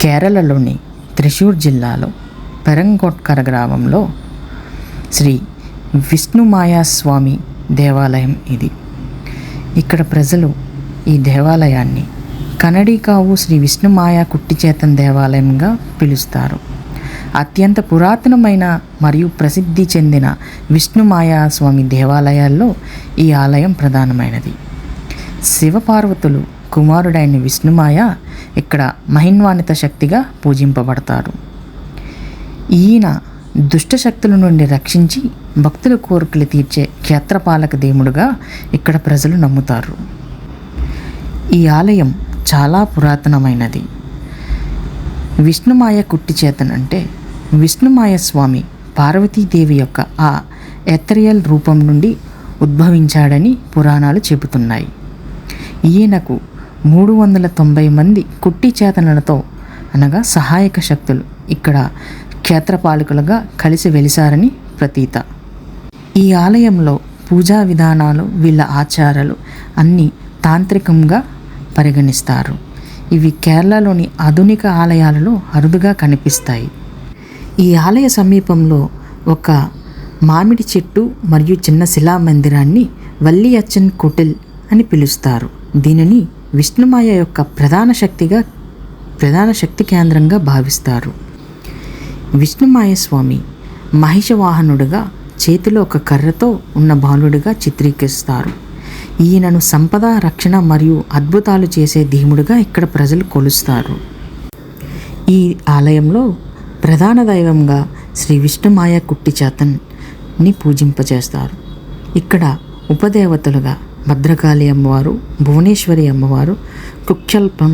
కేరళలోని త్రిశూర్ జిల్లాలో పెరంగొట్కర గ్రామంలో శ్రీ విష్ణుమాయాస్వామి దేవాలయం ఇది. ఇక్కడ ప్రజలు ఈ దేవాలయాన్ని కనడీకావు శ్రీ విష్ణుమాయ కుట్టిచేతన్ దేవాలయంగా పిలుస్తారు. అత్యంత పురాతనమైన మరియు ప్రసిద్ధి చెందిన విష్ణుమాయాస్వామి దేవాలయాల్లో ఈ ఆలయం ప్రధానమైనది. శివపార్వతులు కుమారుడైన విష్ణుమాయ ఇక్కడ మహిన్వానిత శక్తిగా పూజింపబడతారు. ఈయన దుష్టశక్తుల నుండి రక్షించి భక్తుల కోరికలు తీర్చే క్షేత్రపాలక దేవుడుగా ఇక్కడ ప్రజలు నమ్ముతారు. ఈ ఆలయం చాలా పురాతనమైనది. విష్ణుమాయ కుట్టిచేతన్ అంటే విష్ణుమాయ స్వామి పార్వతీదేవి యొక్క ఆ ఎథరియల్ రూపం నుండి ఉద్భవించాడని పురాణాలు చెబుతున్నాయి. ఈయనకు 390 మంది కుట్టిచేతనులతో అనగా సహాయక శక్తులు ఇక్కడ క్షేత్రపాలకులుగా కలిసి వెలిసారని ప్రతీత. ఈ ఆలయంలో పూజా విధానాలు, వీళ్ళ ఆచారాలు అన్నీ తాంత్రికంగా పరిగణిస్తారు. ఇవి కేరళలోని ఆధునిక ఆలయాలలో అరుదుగా కనిపిస్తాయి. ఈ ఆలయ సమీపంలో ఒక మామిడి చెట్టు మరియు చిన్న శిలా మందిరాన్ని వల్లియచ్చన్ కుటిల్ అని పిలుస్తారు. దీనిని విష్ణుమాయ యొక్క ప్రధాన శక్తి కేంద్రంగా భావిస్తారు. విష్ణుమాయ స్వామి మహిషవాహనుడిగా చేతిలో ఒక కర్రతో ఉన్న బాలుడిగా చిత్రీకరిస్తారు. ఈయనను సంపద, రక్షణ మరియు అద్భుతాలు చేసే ధీముడిగా ఇక్కడ ప్రజలు కొలుస్తారు. ఈ ఆలయంలో ప్రధాన దైవంగా శ్రీ విష్ణుమాయ కుట్టిచేతన్ని పూజింపచేస్తారు. ఇక్కడ ఉపదేవతలుగా భద్రకాళి అమ్మవారు, భువనేశ్వరి అమ్మవారు, కుక్షల్పం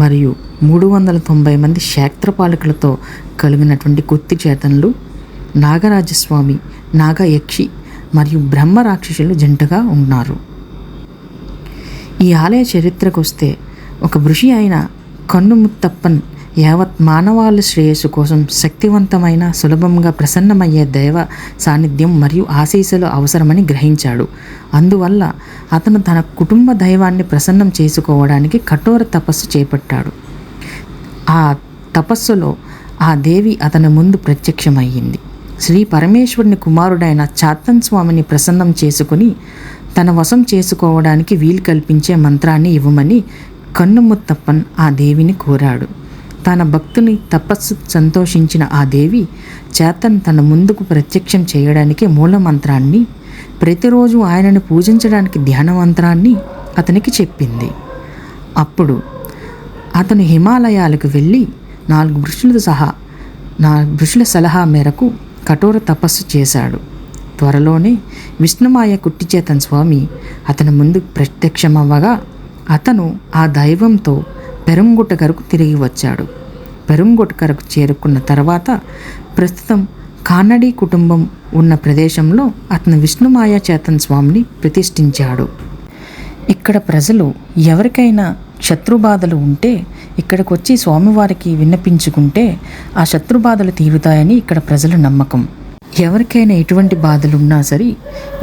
మరియు 390 మంది క్షేత్రపాలకులతో కలిగినటువంటి కుట్టిచేతనులు, నాగరాజస్వామి, నాగయక్షి మరియు బ్రహ్మ రాక్షసులు జంటగా ఉన్నారు. ఈ ఆలయ చరిత్రకు వస్తే ఒక ఋషి అయిన కన్నుముత్తప్పన్ యావత్ మానవాళి శ్రేయస్సు కోసం శక్తివంతమైన, సులభంగా ప్రసన్నమయ్యే దైవ సాన్నిధ్యం మరియు ఆశీస్సులు అవసరమని గ్రహించాడు. అందువల్ల అతను తన కుటుంబ దైవాన్ని ప్రసన్నం చేసుకోవడానికి కఠోర తపస్సు చేపట్టాడు. ఆ తపస్సులో ఆ దేవి అతని ముందు ప్రత్యక్షమయ్యింది. శ్రీ పరమేశ్వరుని కుమారుడైన చాతన్ స్వామిని ప్రసన్నం చేసుకుని తన వశం చేసుకోవడానికి వీలు కల్పించే మంత్రాన్ని ఇవ్వమని కన్నుముత్తప్పన్ ఆ దేవిని కోరాడు. తన భక్తుని తపస్సు సంతోషించిన ఆ దేవి చేతన్ తన ముందుకు ప్రత్యక్షం చేయడానికి మూల మంత్రాన్ని, ప్రతిరోజు ఆయనను పూజించడానికి ధ్యాన మంత్రాన్ని అతనికి చెప్పింది. అప్పుడు అతను హిమాలయాలకు వెళ్ళి 4 ఋషుల సలహా మేరకు కఠోర తపస్సు చేశాడు. త్వరలోనే విష్ణుమాయ కుట్టిచేతన్ స్వామి అతని ముందు ప్రత్యక్షమవ్వగా అతను ఆ దైవంతో పెరంగుట్టకరకు తిరిగి వచ్చాడు. పెరంగుట్టకరకు చేరుకున్న తర్వాత ప్రస్తుతం కానడీ కుటుంబం ఉన్న ప్రదేశంలో అతను విష్ణుమాయ చేతన్ స్వామిని ప్రతిష్ఠించాడు. ఇక్కడ ప్రజలు ఎవరికైనా శత్రుబాధలు ఉంటే ఇక్కడికి వచ్చి స్వామివారికి విన్నపించుకుంటే ఆ శత్రుబాధలు తీరుతాయని ఇక్కడ ప్రజల నమ్మకం. ఎవరికైనా ఎటువంటి బాధలు ఉన్నా సరే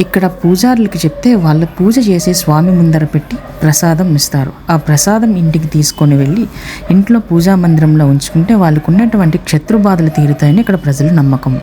ఇక్కడ పూజారులకు చెప్తే వాళ్ళ పూజ చేసి స్వామి ముందర పెట్టి ప్రసాదం ఇస్తారు. ఆ ప్రసాదం ఇంటికి తీసుకొని వెళ్ళి ఇంట్లో పూజా మందిరంలో ఉంచుకుంటే వాళ్ళకు ఉన్నటువంటి శత్రుబాధలు తీరుతాయని ఇక్కడ ప్రజల నమ్మకం.